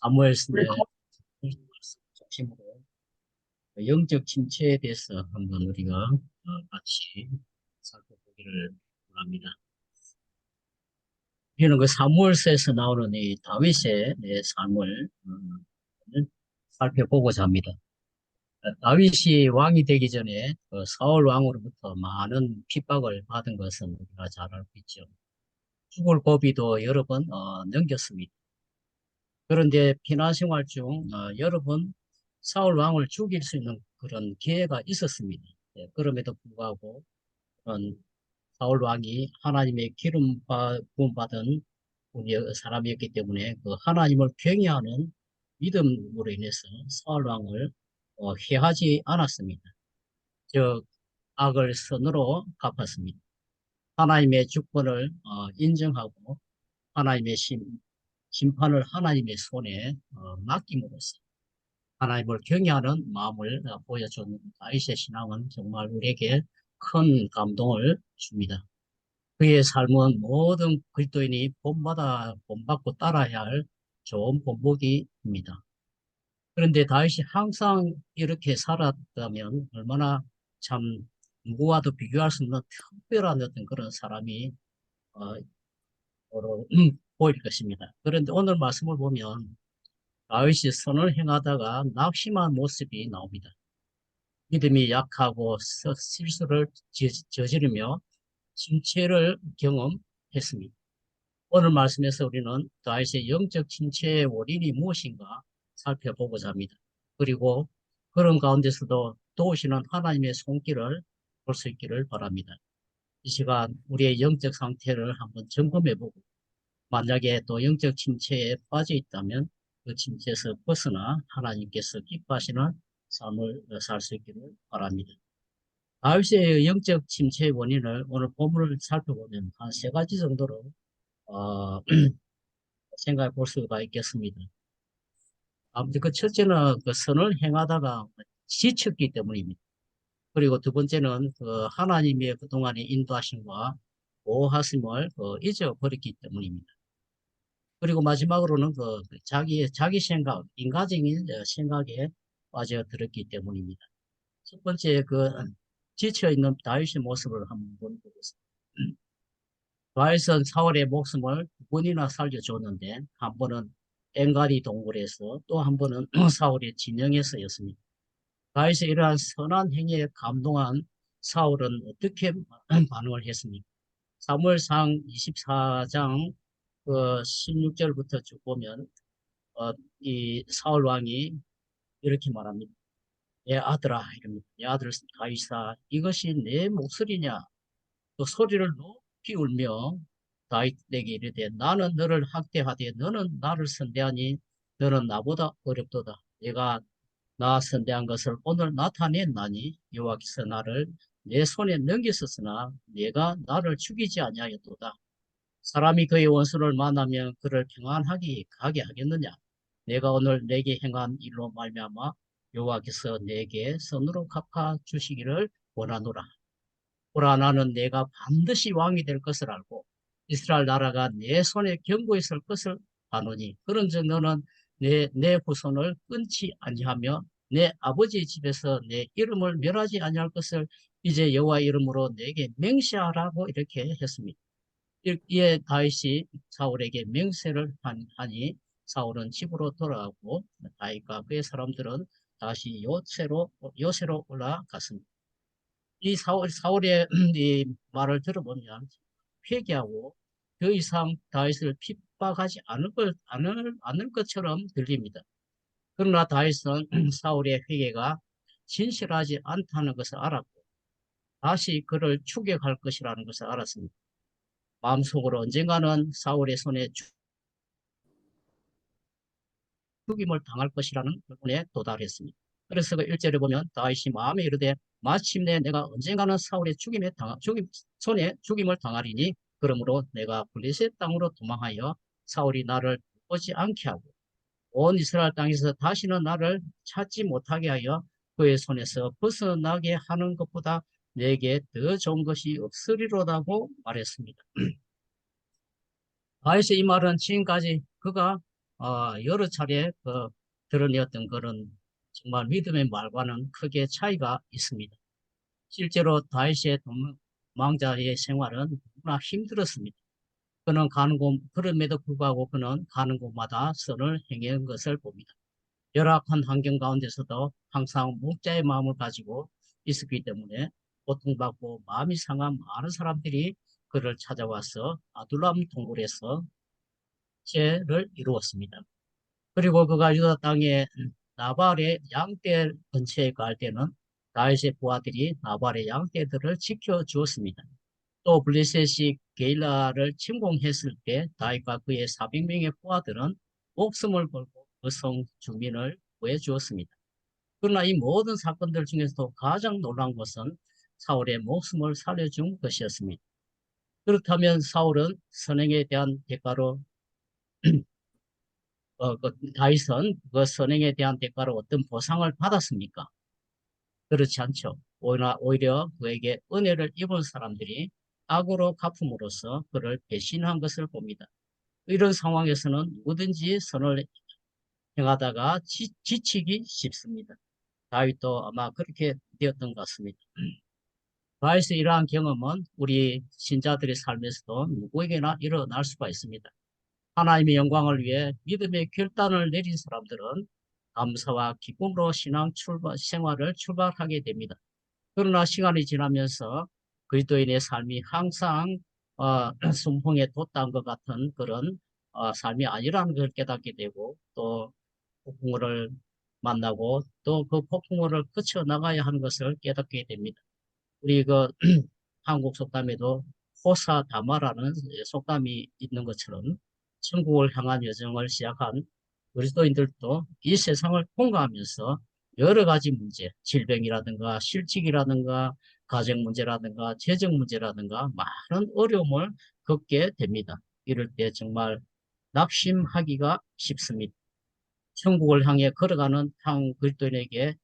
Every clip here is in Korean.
사무엘서의 중심으로 영적 침체에 대해서 한번 우리가 같이 살펴보기를 원합니다. 우리는 그 사무엘서에서 나오는 이 다윗의 삶을 살펴보고자 합니다. 다윗이 왕이 되기 전에 그 사울 왕으로부터 많은 핍박을 받은 것은 우리가 잘 알고 있죠. 죽을 고비도 여러 번 넘겼습니다. 그런데 피난 생활 중 여러 번 사울 왕을 죽일 수 있는 그런 기회가 있었습니다. 그럼에도 불구하고 그런 사울 왕이 하나님의 부음 받은 사람이었기 때문에 그 하나님을 경외하는 믿음으로 인해서 사울 왕을 해하지 않았습니다. 즉 악을 선으로 갚았습니다. 하나님의 주권을 인정하고 하나님의 심판을 하나님의 손에 맡김으로써 하나님을 경외하는 마음을 보여준 다윗의 신앙은 정말 우리에게 큰 감동을 줍니다. 그의 삶은 모든 그리스도인이 본받고 따라야 할 좋은 본보기입니다. 그런데 다윗이 항상 이렇게 살았다면 얼마나 참 누구와도 비교할 수 없는 특별한 어떤 그런 사람이 어, 보일 것입니다. 그런데 오늘 말씀을 보면 다윗이 선을 행하다가 낙심한 모습이 나옵니다. 믿음이 약하고 실수를 저지르며 침체를 경험했습니다. 오늘 말씀에서 우리는 다윗의 영적 침체의 원인이 무엇인가 살펴보고자 합니다. 그리고 그런 가운데서도 도우시는 하나님의 손길을 볼 수 있기를 바랍니다. 이 시간 우리의 영적 상태를 한번 점검해보고 만약에 또 영적 침체에 빠져 있다면 그 침체에서 벗어나 하나님께서 기뻐하시는 삶을 살 수 있기를 바랍니다. 다윗의 영적 침체의 원인을 오늘 본문을 살펴보면 한 세 가지 정도로 어, 생각해 볼 수가 있겠습니다. 아무튼 그 첫째는 그 선을 행하다가 지쳤기 때문입니다. 그리고 두 번째는 그 하나님의 그동안의 인도하심과 보호하심을 잊어버렸기 때문입니다. 그리고 마지막으로는 자기 생각, 인간적인 생각에 빠져들었기 때문입니다. 첫 번째 지쳐있는 다윗의 모습을 한번 보겠습니다. 다윗은 사울의 목숨을 두 번이나 살려줬는데 한 번은 엥가리 동굴에서 또 한 번은 사울의 진영에서였습니다. 다윗의 이러한 선한 행위에 감동한 사울은 어떻게 반응을 했습니까? 사무엘상 24장 16절부터 쭉 보면 이 사울 왕이 이렇게 말합니다. 내 아들아 이럽니다. 내 아들 다윗아 이것이 내 목소리냐? 또 소리를 높이 울며 다윗에게 이르되 나는 너를 학대하되 너는 나를 선대하니 너는 나보다 어렵도다. 내가 나 선대한 것을 오늘 나타냈나니 여호와께서 나를 내 손에 넘기셨으나 내가 나를 죽이지 아니하였도다. 사람이 그의 원수를 만나면 그를 평안하게 가게 하겠느냐? 내가 오늘 내게 행한 일로 말미암아 여호와께서 내게 선으로 갚아 주시기를 원하노라. 보라 나는 내가 반드시 왕이 될 것을 알고 이스라엘 나라가 내 손에 견고히 설 것을 아노니 그런즉 너는 내 후손을 끊지 아니하며 내 아버지 집에서 내 이름을 멸하지 아니할 것을 이제 여호와 이름으로 내게 맹세하라고 이렇게 했습니다. 이에 다윗이 사울에게 맹세를 하니 사울은 집으로 돌아가고 다윗과 그의 사람들은 다시 요새로 올라갔습니다. 이 사울의 이 말을 들어보면 회개하고 더 이상 다윗을 핍박하지 않을 것처럼 들립니다. 그러나 다윗은 사울의 회개가 진실하지 않다는 것을 알았고 다시 그를 추격할 것이라는 것을 알았습니다. 마음속으로 언젠가는 사울의 손에 죽임을 당할 것이라는 결론에 도달했습니다. 그래서 그 1절에 보면 다윗이 마음에 이르되 마침내 내가 언젠가는 사울의 손에 죽임을 당하리니 그러므로 내가 블레셋 땅으로 도망하여 사울이 나를 보지 않게 하고 온 이스라엘 땅에서 다시는 나를 찾지 못하게 하여 그의 손에서 벗어나게 하는 것보다 내게 더 좋은 것이 없으리로다고 말했습니다. 다윗의 이 말은 지금까지 그가 여러 차례 드러내었던 그런 정말 믿음의 말과는 크게 차이가 있습니다. 실제로 다윗의 도망자의 생활은 너무나 힘들었습니다. 그는 가는 곳, 그럼에도 불구하고 그는 가는 곳마다 선을 행한 것을 봅니다. 열악한 환경 가운데서도 항상 목자의 마음을 가지고 있었기 때문에 고통받고 마음이 상한 많은 사람들이 그를 찾아와서 아둘람 동굴에서 죄를 이루었습니다. 그리고 그가 유다 땅에 나발의 양떼 근처에 갈 때는 다윗의 부하들이 나발의 양떼들을 지켜주었습니다. 또 블레셋이 게일라를 침공했을 때 다윗과 그의 400명의 부하들은 목숨을 걸고 그 성 주민을 구해주었습니다. 그러나 이 모든 사건들 중에서도 가장 놀라운 것은 사울의 목숨을 살려준 것이었습니다. 그렇다면 사울은 선행에 대한 대가로 다윗은 그 선행에 대한 대가로 어떤 보상을 받았습니까? 그렇지 않죠. 오히려 그에게 은혜를 입은 사람들이 악으로 갚음으로써 그를 배신한 것을 봅니다. 이런 상황에서는 누구든지 선을 행하다가 지치기 쉽습니다. 다윗도 아마 그렇게 되었던 것 같습니다. 다윗의 이러한 경험은 우리 신자들의 삶에서도 누구에게나 일어날 수가 있습니다. 하나님의 영광을 위해 믿음의 결단을 내린 사람들은 감사와 기쁨으로 생활을 출발하게 됩니다. 그러나 시간이 지나면서 그리스도인의 삶이 항상 순풍에 돛단 것 같은 그런 삶이 아니라는 걸 깨닫게 되고 또 폭풍우를 만나고 또 그 폭풍우를 거쳐 나가야 하는 것을 깨닫게 됩니다. 우리 한국 속담에도 호사다마라는 속담이 있는 것처럼 천국을 향한 여정을 시작한 그리스도인들도 이 세상을 통과하면서 여러 가지 문제, 질병이라든가 실직이라든가 가정 문제라든가 재정 문제라든가 많은 어려움을 겪게 됩니다. 이럴 때 정말 낙심하기가 쉽습니다. 천국을 향해 걸어가는 한 그리스도인에게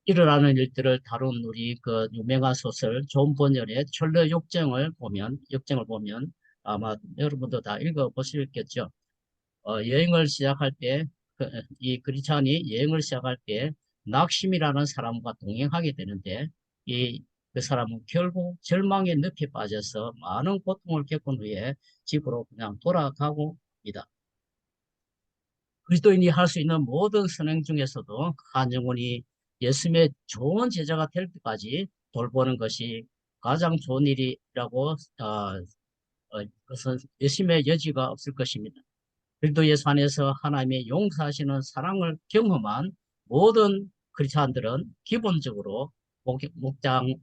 일어나는 일들을 다룬 우리 그 유명한 소설 존 번연의 철로 역정을 보면 아마 여러분도 다 읽어보셨겠죠. 여행을 시작할 때, 이 크리스찬이 여행을 시작할 때 낙심이라는 사람과 동행하게 되는데, 그 사람은 결국 절망의 늪에 빠져서 많은 고통을 겪은 후에 집으로 그냥 돌아가고 있다. 그리스도인이 할 수 있는 모든 선행 중에서도 한 영혼이 예수님의 좋은 제자가 될 때까지 돌보는 것이 가장 좋은 일이라고 그것은 예수님의 여지가 없을 것입니다. 그리스도 예수 안에서 하나님의 용서하시는 사랑을 경험한 모든 크리스찬들은 기본적으로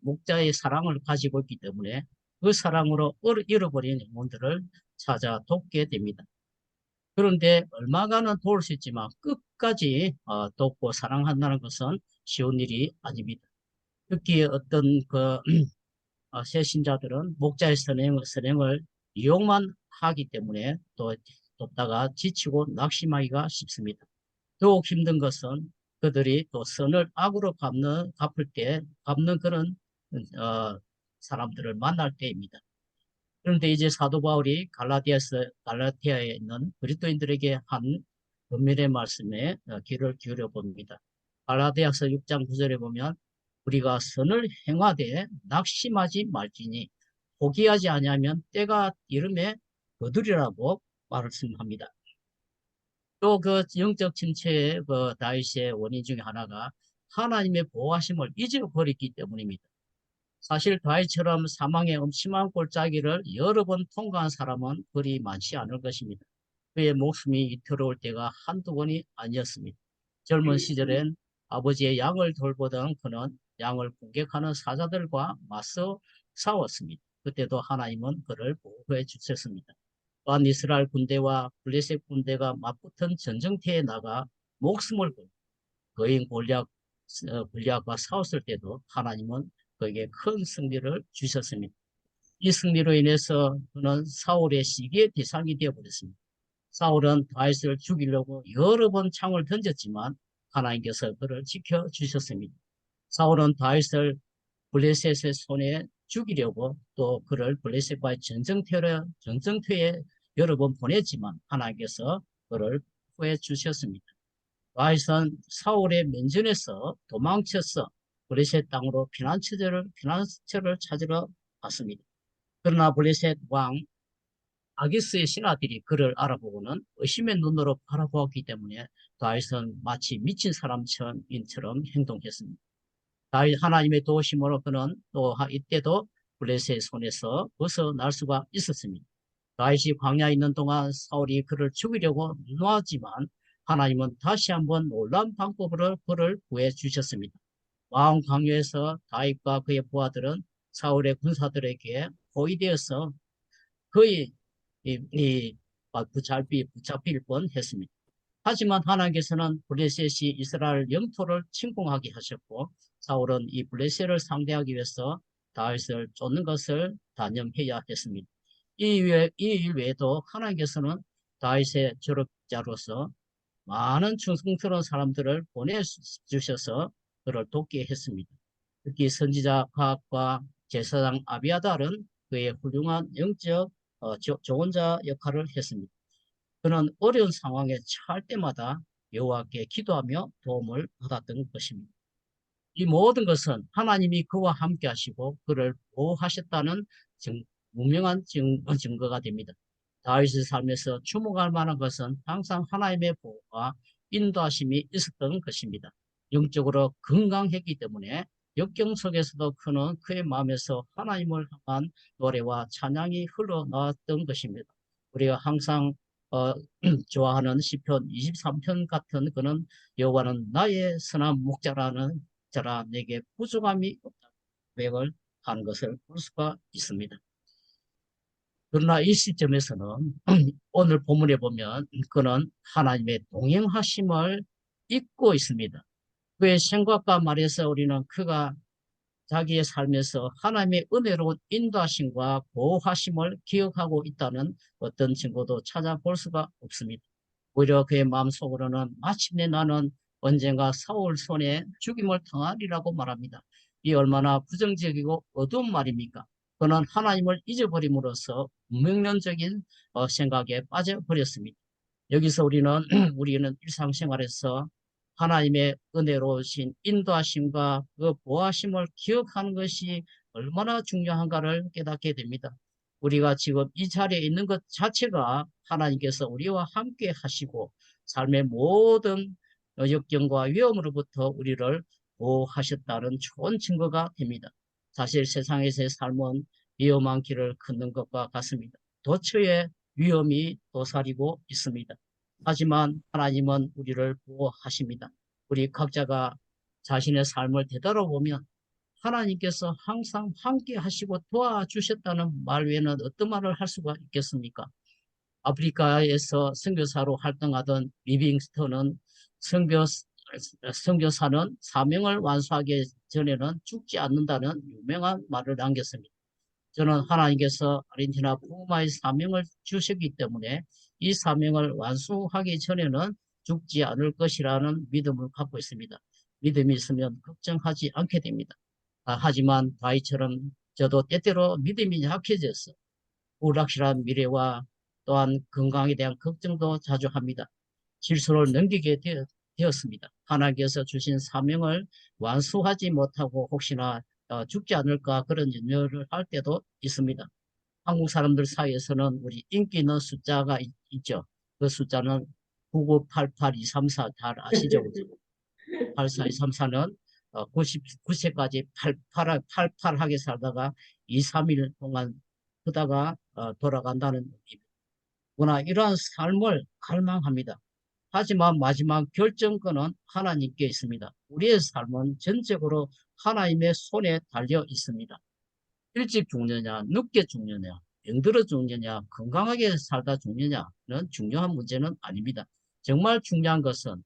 목자의 사랑을 가지고 있기 때문에 그 사랑으로 잃어버린 영혼들을 찾아 돕게 됩니다. 그런데 얼마간은 도울 수 있지만 끝까지 돕고 사랑한다는 것은 쉬운 일이 아닙니다. 특히 어떤 새 신자들은 목자의 선행을 이용만 하기 때문에 또 돕다가 지치고 낙심하기가 쉽습니다. 더욱 힘든 것은 그들이 또 선을 악으로 갚는 그런 사람들을 만날 때입니다. 그런데 이제 사도 바울이 갈라디아에 있는 그리스도인들에게 한 권면의 말씀에 귀를 기울여 봅니다. 갈라디아서 6장 9절에 보면 우리가 선을 행하되 낙심하지 말지니 포기하지 아니하면 때가 이름에 거두리라고 말씀합니다. 또 그 영적 침체의 다윗의 원인 중에 하나가 하나님의 보호하심을 잊어버렸기 때문입니다. 사실 다윗처럼 사망의 음침한 골짜기를 여러 번 통과한 사람은 그리 많지 않을 것입니다. 그의 목숨이 위태로울 때가 한두 번이 아니었습니다. 젊은 시절엔 아버지의 양을 돌보던 그는 양을 공격하는 사자들과 맞서 싸웠습니다. 그때도 하나님은 그를 보호해 주셨습니다. 또한 이스라엘 군대와 블레셋 군대가 맞붙은 전쟁터에 나가 목숨을 걸고 거인 골리앗과 싸웠을 때도 하나님은 그에게 큰 승리를 주셨습니다. 이 승리로 인해서 그는 사울의 시기의 대상이 되어버렸습니다. 사울은 다윗을 죽이려고 여러 번 창을 던졌지만 하나님께서 그를 지켜주셨습니다. 사울은 다윗을 블레셋의 손에 죽이려고 또 그를 블레셋과의 전쟁터에 여러 번 보냈지만 하나님께서 그를 구해 주셨습니다. 다윗은 사울의 면전에서 도망쳐서 블레셋 땅으로 피난처를 찾으러 갔습니다. 그러나 블레셋 왕 아기스의 신하들이 그를 알아보고는 의심의 눈으로 바라보았기 때문에 다윗은 마치 미친 사람처럼 행동했습니다. 다윗 하나님의 도우심으로 그는 또 이때도 블레셋의 손에서 벗어날 수가 있었습니다. 다윗이 광야에 있는 동안 사울이 그를 죽이려고 노하지만 하나님은 다시 한번 놀라운 방법으로 그를 구해 주셨습니다. 마음 광야에서 다윗과 그의 부하들은 사울의 군사들에게 포위되어서 거의 붙잡힐 뻔했습니다. 하지만 하나님께서는 블레셋이 이스라엘 영토를 침공하게 하셨고 사울은 이 블레셋을 상대하기 위해서 다윗을 쫓는 것을 단념해야 했습니다. 이 일 외에도 하나님께서는 다윗의 조력자로서 많은 충성스러운 사람들을 보내주셔서 그를 돕게 했습니다. 특히 선지자 가압과 제사장 아비아달은 그의 훌륭한 영적 조언자 역할을 했습니다. 그는 어려운 상황에 처할 때마다 여호와께 기도하며 도움을 받았던 것입니다. 이 모든 것은 하나님이 그와 함께 하시고 그를 보호하셨다는 분명한 증거가 됩니다. 다윗의 삶에서 주목할 만한 것은 항상 하나님의 보호와 인도하심이 있었던 것입니다. 영적으로 건강했기 때문에 역경 속에서도 그는 그의 마음에서 하나님을 향한 노래와 찬양이 흘러나왔던 것입니다. 우리가 항상 좋아하는 시편 23편 같은 그는 여호와는 나의 선한 목자라는 자라 내게 부족함이 없다 고백을 하는 것을 볼 수가 있습니다. 그러나 이 시점에서는 오늘 본문에 보면 그는 하나님의 동행하심을 잊고 있습니다. 그의 생각과 말에서 우리는 그가 자기의 삶에서 하나님의 은혜로운 인도하심과 보호하심을 기억하고 있다는 어떤 증거도 찾아볼 수가 없습니다. 오히려 그의 마음속으로는 마침내 나는 언젠가 사울 손에 죽임을 당하리라고 말합니다. 이 얼마나 부정적이고 어두운 말입니까? 그는 하나님을 잊어버림으로써 무명론적인 생각에 빠져버렸습니다. 여기서 우리는 일상생활에서 하나님의 은혜로우신 인도하심과 그 보호하심을 기억하는 것이 얼마나 중요한가를 깨닫게 됩니다. 우리가 지금 이 자리에 있는 것 자체가 하나님께서 우리와 함께 하시고 삶의 모든 역경과 위험으로부터 우리를 보호하셨다는 좋은 증거가 됩니다. 사실 세상에서의 삶은 위험한 길을 걷는 것과 같습니다. 도처에 위험이 도사리고 있습니다. 하지만 하나님은 우리를 보호하십니다. 우리 각자가 자신의 삶을 되돌아보면 하나님께서 항상 함께 하시고 도와주셨다는 말 외에는 어떤 말을 할 수가 있겠습니까? 아프리카에서 선교사로 활동하던 리빙스턴은 선교사는 사명을 완수하기 전에는 죽지 않는다는 유명한 말을 남겼습니다. 저는 하나님께서 아르헨티나 푸마의 사명을 주셨기 때문에 이 사명을 완수하기 전에는 죽지 않을 것이라는 믿음을 갖고 있습니다. 믿음이 있으면 걱정하지 않게 됩니다. 하지만 다윗처럼 저도 때때로 믿음이 약해져서 불확실한 미래와 또한 건강에 대한 걱정도 자주 합니다. 실수를 넘기게 되었습니다. 하나님께서 주신 사명을 완수하지 못하고 혹시나 죽지 않을까 그런 염려를 할 때도 있습니다. 한국 사람들 사이에서는 우리 인기 있는 숫자가 있죠. 그 숫자는 9988234 잘 아시죠? 84234는 99세까지 팔팔하게 살다가 2, 3일 동안 크다가 돌아간다는 의미입니다. 그러나 이러한 삶을 갈망합니다. 하지만 마지막 결정권은 하나님께 있습니다. 우리의 삶은 전적으로 하나님의 손에 달려 있습니다. 일찍 죽느냐, 늦게 죽느냐, 병들어 죽느냐, 건강하게 살다 죽느냐는 중요한 문제는 아닙니다. 정말 중요한 것은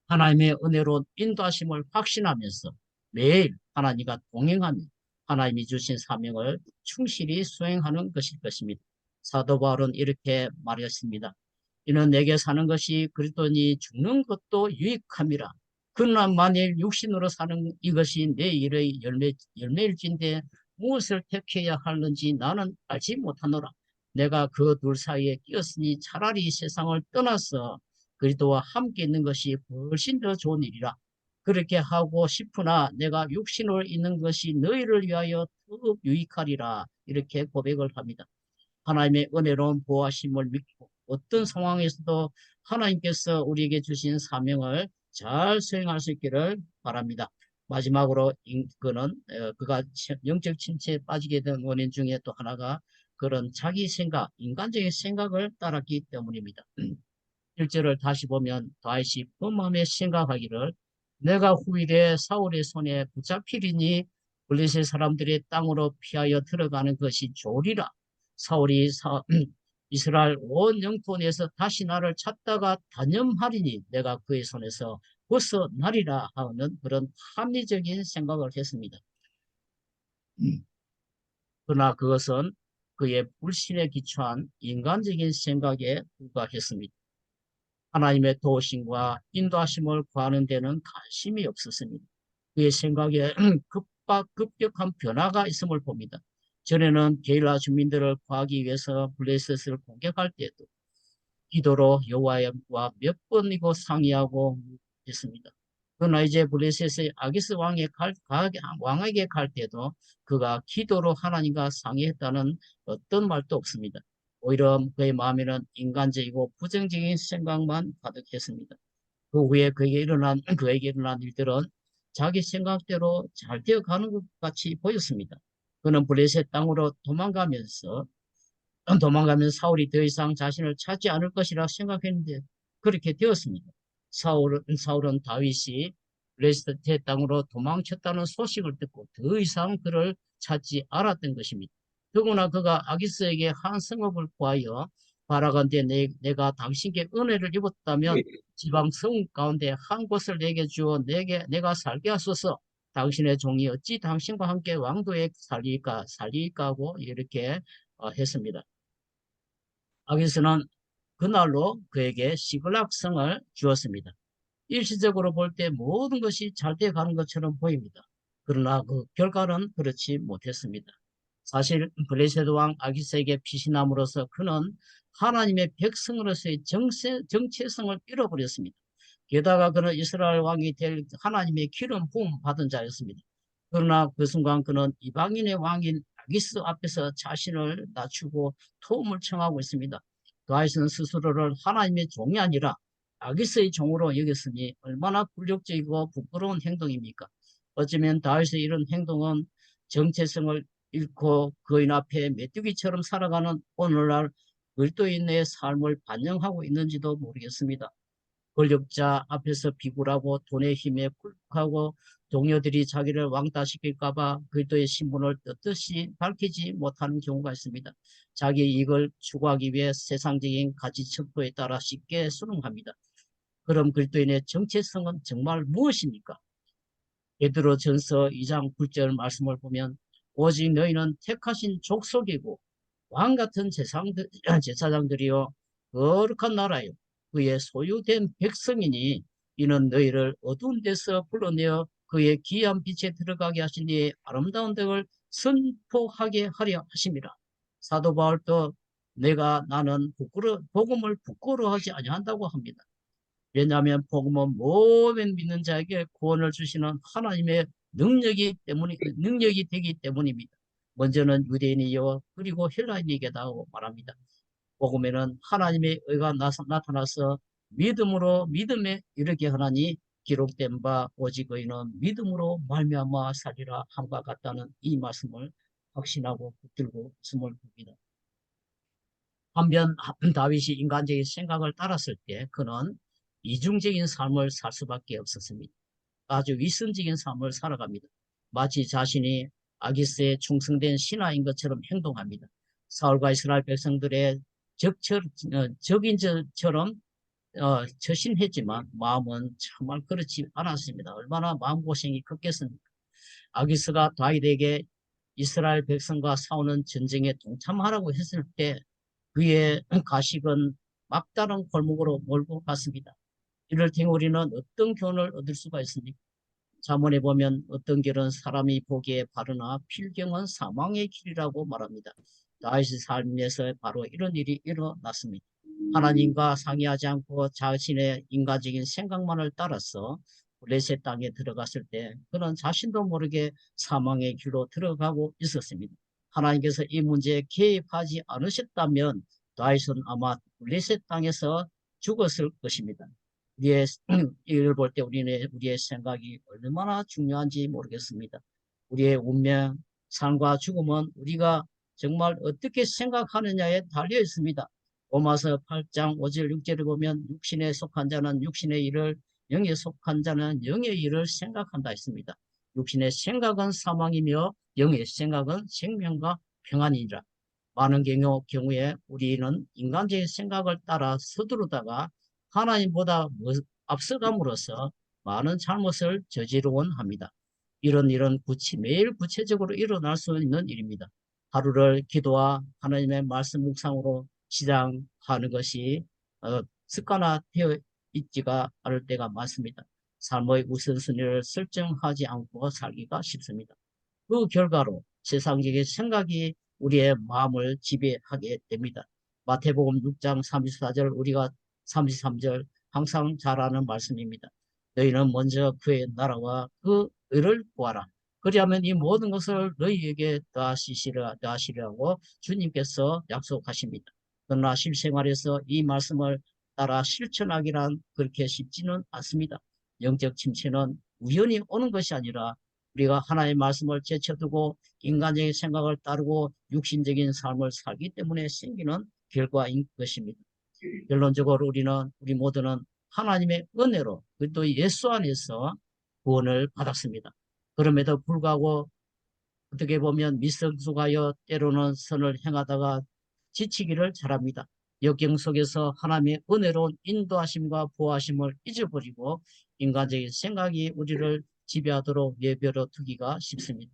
하나님의 은혜로 인도하심을 확신하면서 매일 하나님과 동행하며 하나님이 주신 사명을 충실히 수행하는 것일 것입니다. 사도 바울은 이렇게 말했습니다. 이는 내게 사는 것이 그리스도니 죽는 것도 유익함이라. 그러나 만일 육신으로 사는 이것이 내 일의 열매일진데 무엇을 택해야 하는지 나는 알지 못하노라. 내가 그 둘 사이에 끼었으니 차라리 세상을 떠나서 그리스도와 함께 있는 것이 훨씬 더 좋은 일이라. 그렇게 하고 싶으나 내가 육신을 있는 것이 너희를 위하여 더욱 유익하리라. 이렇게 고백을 합니다. 하나님의 은혜로운 보호하심을 믿고 어떤 상황에서도 하나님께서 우리에게 주신 사명을 잘 수행할 수 있기를 바랍니다. 마지막으로 그가 영적 침체에 빠지게 된 원인 중에 또 하나가 그런 자기 생각, 인간적인 생각을 따랐기 때문입니다. 1절을 다시 보면 다윗이 범함에 생각하기를 내가 후일에 사울의 손에 붙잡히리니 블레셋 사람들의 땅으로 피하여 들어가는 것이 좋으리라. 사울이 이스라엘 온 영토 내에서 다시 나를 찾다가 단념하리니 내가 그의 손에서 벗어나리라 하는 그런 합리적인 생각을 했습니다. 그러나 그것은 그의 불신에 기초한 인간적인 생각에 불과했습니다. 하나님의 도우심과 인도하심을 구하는 데는 관심이 없었습니다. 그의 생각에 급격한 변화가 있음을 봅니다. 전에는 게일라 주민들을 구하기 위해서 블레셋을 공격할 때도 기도로 여호와와 몇 번이고 상의하고 했습니다. 그러나 이제 블레셋의 아기스 왕에게 갈 때도 그가 기도로 하나님과 상의했다는 어떤 말도 없습니다. 오히려 그의 마음에는 인간적이고 부정적인 생각만 가득했습니다. 그 후에 그에게 일어난 일들은 자기 생각대로 잘 되어가는 것 같이 보였습니다. 그는 블레셋 땅으로 도망가면 사울이 더 이상 자신을 찾지 않을 것이라 생각했는데 그렇게 되었습니다. 사울은 다윗이 블레셋 땅으로 도망쳤다는 소식을 듣고 더 이상 그를 찾지 않았던 것입니다. 더구나 그가 아기스에게 한 성읍을 구하여 바라건대 내가 당신께 은혜를 입었다면 지방 성읍 가운데 한 곳을 내게 주어 내가 살게 하소서. 당신의 종이 어찌 당신과 함께 왕도에 살리까 하고 이렇게 했습니다. 아기스는 그날로 그에게 시글락성을 주었습니다. 일시적으로 볼 때 모든 것이 잘 돼가는 것처럼 보입니다. 그러나 그 결과는 그렇지 못했습니다. 사실 블레셋 왕 아기스에게 피신함으로써 그는 하나님의 백성으로서의 정체성을 잃어버렸습니다. 게다가 그는 이스라엘 왕이 될 하나님의 기름 부음 받은 자였습니다. 그러나 그 순간 그는 이방인의 왕인 아기스 앞에서 자신을 낮추고 도움을 청하고 있습니다. 다윗은 스스로를 하나님의 종이 아니라 아기스의 종으로 여겼으니 얼마나 굴욕적이고 부끄러운 행동입니까? 어쩌면 다윗의 이런 행동은 정체성을 잃고 거인 앞에 메뚜기처럼 살아가는 오늘날 그리스도인의 삶을 반영하고 있는지도 모르겠습니다. 권력자 앞에서 비굴하고 돈의 힘에 굴복하고 동료들이 자기를 왕따시킬까 봐 그리스도의 신분을 떳떳이 밝히지 못하는 경우가 있습니다. 자기 이익을 추구하기 위해 세상적인 가치 척도에 따라 쉽게 순응합니다. 그럼 그리스도인의 정체성은 정말 무엇입니까? 베드로전서 2장 9절 말씀을 보면 오직 너희는 택하신 족속이고 왕 같은 제사장들이요 거룩한 나라요 그의 소유된 백성이니 이는 너희를 어두운 데서 불러내어 그의 귀한 빛에 들어가게 하시니 아름다운 덕을 선포하게 하려 하심이라. 사도 바울도 나는 복음을 부끄러워하지 아니한다고 합니다. 왜냐하면 복음은 모든 믿는 자에게 구원을 주시는 하나님의 능력이 되기 때문입니다. 먼저는 유대인이요 그리고 헬라인에게다고 말합니다. 복음에는 하나님의 의가 나타나서 믿음에 이르게 하나니 기록된 바 오직 의인은 믿음으로 말미암아 살리라 함과 같다는 이 말씀을 확신하고 붙들고 있음을 봅니다. 한편 다윗이 인간적인 생각을 따랐을 때 그는 이중적인 삶을 살 수밖에 없었습니다. 아주 위선적인 삶을 살아갑니다. 마치 자신이 아기스에 충성된 신하인 것처럼 행동합니다. 사울과 이스라엘 백성들의 적인처럼 처신했지만 마음은 정말 그렇지 않았습니다. 얼마나 마음고생이 컸겠습니까? 아기스가 다윗에게 이스라엘 백성과 싸우는 전쟁에 동참하라고 했을 때 그의 가식은 막다른 골목으로 몰고 갔습니다. 이럴 경우 우리는 어떤 교훈을 얻을 수가 있습니까? 잠언에 보면 어떤 길은 사람이 보기에 바르나 필경은 사망의 길이라고 말합니다. 다윗의 삶에서 바로 이런 일이 일어났습니다. 하나님과 상의하지 않고 자신의 인간적인 생각만을 따라서 블레셋 땅에 들어갔을 때 그는 자신도 모르게 사망의 길로 들어가고 있었습니다. 하나님께서 이 문제에 개입하지 않으셨다면 다윗은 아마 블레셋 땅에서 죽었을 것입니다. 우리의 이를 볼 때 우리의 생각이 얼마나 중요한지 모르겠습니다. 우리의 운명, 삶과 죽음은 우리가 정말 어떻게 생각하느냐에 달려 있습니다. 로마서 8장 5절 6절을 보면 육신에 속한 자는 육신의 일을, 영에 속한 자는 영의 일을 생각한다 했습니다. 육신의 생각은 사망이며 영의 생각은 생명과 평안이니라. 많은 경우에 우리는 인간적인 생각을 따라 서두르다가 하나님보다 앞서감으로써 많은 잘못을 저지르곤 합니다. 이런 일은 매일 구체적으로 일어날 수 있는 일입니다. 하루를 기도와 하나님의 말씀 묵상으로 시작하는 것이 습관화되어 있지가 않을 때가 많습니다. 삶의 우선순위를 설정하지 않고 살기가 쉽습니다. 그 결과로 세상적인 생각이 우리의 마음을 지배하게 됩니다. 마태복음 6장 34절 우리가 33절 항상 잘 아는 말씀입니다. 너희는 먼저 그의 나라와 그 의를 구하라. 그리하면 이 모든 것을 너희에게 더하시리라고 주님께서 약속하십니다. 그러나 실생활에서 이 말씀을 따라 실천하기란 그렇게 쉽지는 않습니다. 영적 침체는 우연히 오는 것이 아니라 우리가 하나님의 말씀을 제쳐두고 인간적인 생각을 따르고 육신적인 삶을 살기 때문에 생기는 결과인 것입니다. 결론적으로 우리 모두는 하나님의 은혜로 또 예수 안에서 구원을 받았습니다. 그럼에도 불구하고 어떻게 보면 미성숙하여 때로는 선을 행하다가 지치기를 잘합니다. 역경 속에서 하나님의 은혜로운 인도하심과 보호하심을 잊어버리고 인간적인 생각이 우리를 지배하도록 내버려 두기가 쉽습니다.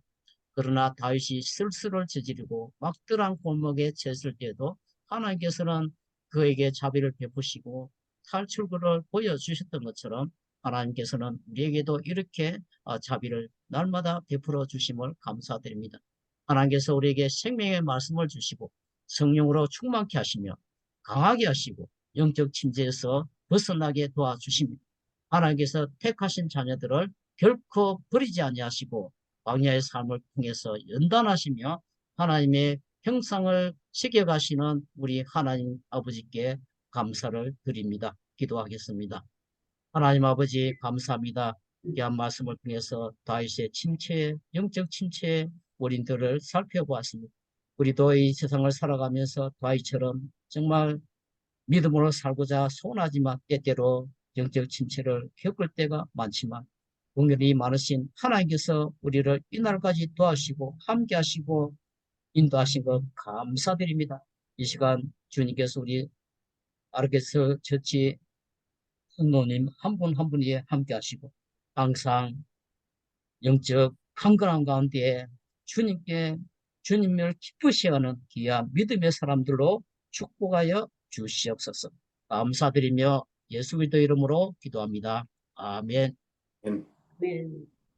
그러나 다윗이 실수를 저지르고 막들한 골목에 처했을 때에도 하나님께서는 그에게 자비를 베푸시고 탈출구를 보여주셨던 것처럼 하나님께서는 우리에게도 이렇게 자비를 날마다 베풀어 주심을 감사드립니다. 하나님께서 우리에게 생명의 말씀을 주시고 성령으로 충만케 하시며 강하게 하시고 영적 침체에서 벗어나게 도와주십니다. 하나님께서 택하신 자녀들을 결코 버리지 아니하시고 광야의 삶을 통해서 연단하시며 하나님의 형상을 새겨가시는 우리 하나님 아버지께 감사를 드립니다. 기도하겠습니다. 하나님 아버지 감사합니다. 귀한 말씀을 통해서 다윗의 침체, 영적 침체의 원인들을 살펴보았습니다. 우리도 이 세상을 살아가면서 다윗처럼 정말 믿음으로 살고자 소원하지만 때때로 영적 침체를 겪을 때가 많지만 공연이 많으신 하나님께서 우리를 이날까지 도와주시고 함께 하시고 인도하신 것 감사드립니다. 이 시간 주님께서 우리 아르게스 처치 성도님 한 분 한 분이 함께 하시고 항상 영적 강건한 가운데 주님께 주님을 기쁘시 하는 귀한 믿음의 사람들로 축복하여 주시옵소서. 감사드리며 예수 그리스도 이름으로 기도합니다. 아멘. 네.